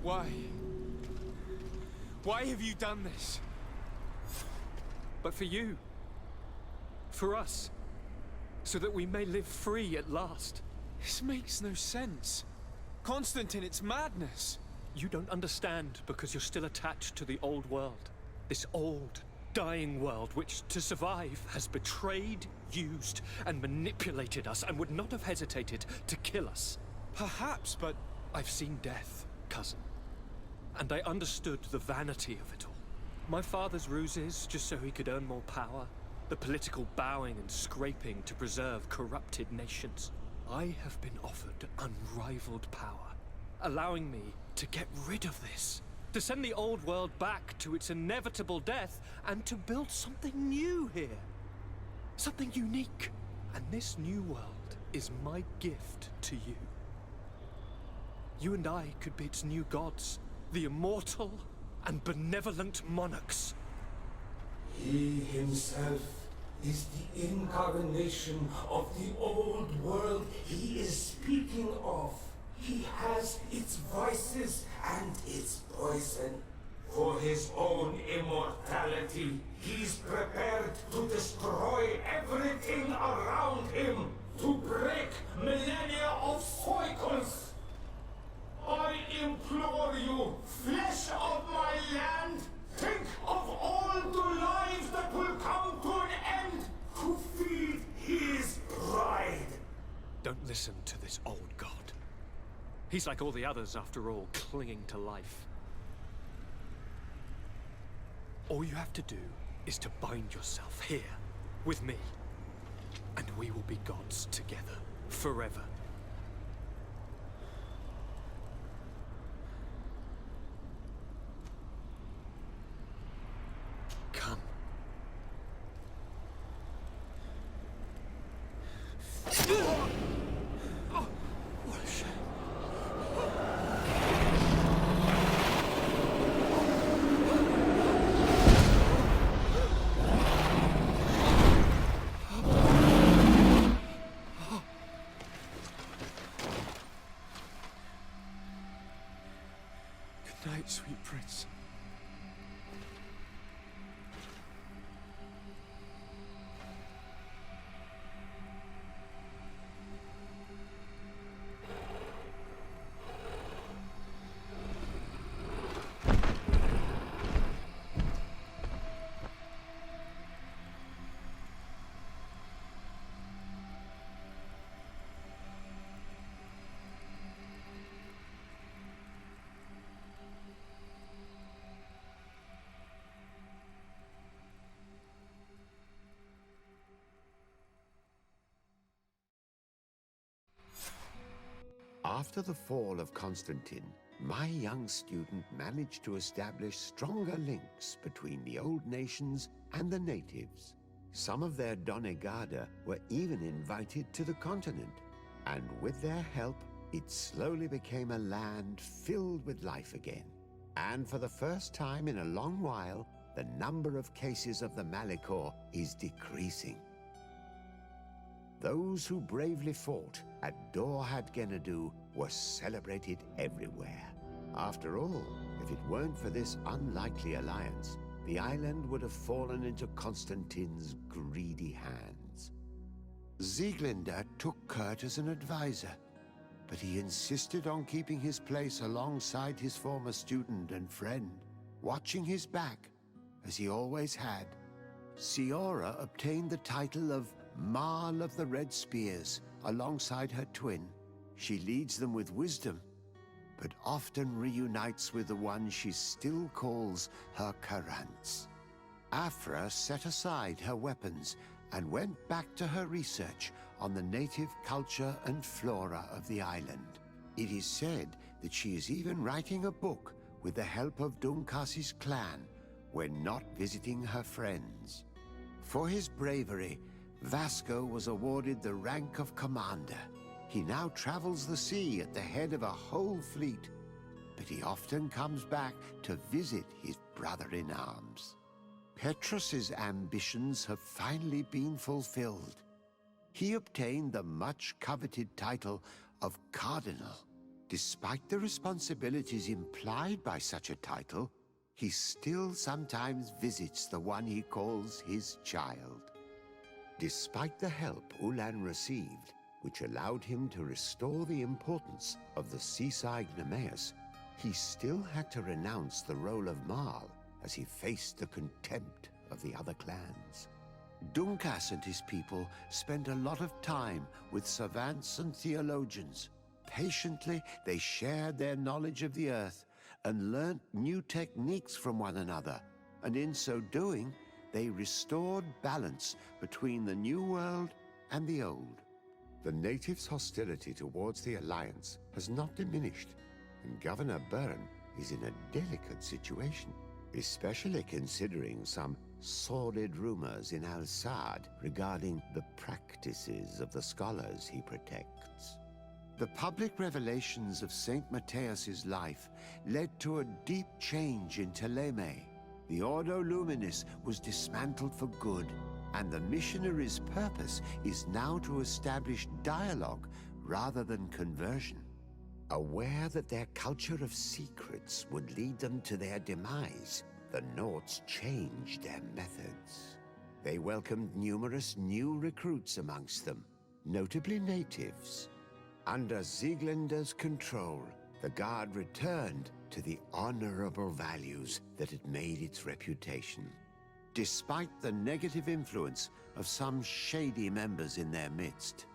Why? Why have you done this? But for you. For us. So that we may live free at last. This makes no sense. Constantine, it's madness. You don't understand because you're still attached to the old world. This old, dying world which, to survive, has betrayed, used, and manipulated us and would not have hesitated to kill us. Perhaps, but I've seen death, cousin. And I understood the vanity of it all. My father's ruses just so he could earn more power. The political bowing and scraping to preserve corrupted nations. I have been offered unrivaled power, allowing me to get rid of this. To send the old world back to its inevitable death and to build something new here. Something unique. And this new world is my gift to you. You and I could be its new gods, the immortal and benevolent monarchs. He himself is the incarnation of the old world he is speaking of. He has its vices and its poison. For his own immortality, he's prepared to destroy everything around him, to break millennia of cycles. I implore you, flesh of my land, think of all the lives that will come to an end to feed his pride. Don't listen to this old god. He's like all the others, after all, clinging to life. All you have to do is to bind yourself here, with me. And we will be gods together, forever. Come. Oh, what a shame. good night, sweet prince. After the fall of Constantine, my young student managed to establish stronger links between the old nations and the natives. Some of their donegada were even invited to the continent, and with their help, it slowly became a land filled with life again. And for the first time in a long while, the number of cases of the Malichor is decreasing. Those who bravely fought at Dorhad Genadu were celebrated everywhere. After all, if it weren't for this unlikely alliance, the island would have fallen into Constantine's greedy hands. Sieglinde took Kurt as an advisor, but he insisted on keeping his place alongside his former student and friend, watching his back, as he always had. Siora obtained the title of Marl of the Red Spears alongside her twin. She leads them with wisdom, but often reunites with the one she still calls her Karants. Afra set aside her weapons and went back to her research on the native culture and flora of the island. It is said that she is even writing a book with the help of Dunkasi's clan when not visiting her friends. For his bravery, Vasco was awarded the rank of commander. He now travels the sea at the head of a whole fleet, but he often comes back to visit his brother-in-arms. Petrus's ambitions have finally been fulfilled. He obtained the much-coveted title of Cardinal. Despite the responsibilities implied by such a title, he still sometimes visits the one he calls his child. Despite the help Ulan received, which allowed him to restore the importance of the seaside Nemeus, he still had to renounce the role of Marl as he faced the contempt of the other clans. Dunkas and his people spent a lot of time with savants and theologians. Patiently, they shared their knowledge of the earth and learnt new techniques from one another, and in so doing, they restored balance between the new world and the old. The natives' hostility towards the Alliance has not diminished, and Governor Byrne is in a delicate situation, especially considering some sordid rumors in Al-Sad regarding the practices of the scholars he protects. The public revelations of St. Matthias's life led to a deep change in Teleme. The Ordo Luminis was dismantled for good, and the missionaries' purpose is now to establish dialogue rather than conversion. Aware that their culture of secrets would lead them to their demise, the Nords changed their methods. They welcomed numerous new recruits amongst them, notably natives. Under Sieglinder's control, the Guard returned to the honorable values that had made its reputation. Despite the negative influence of some shady members in their midst,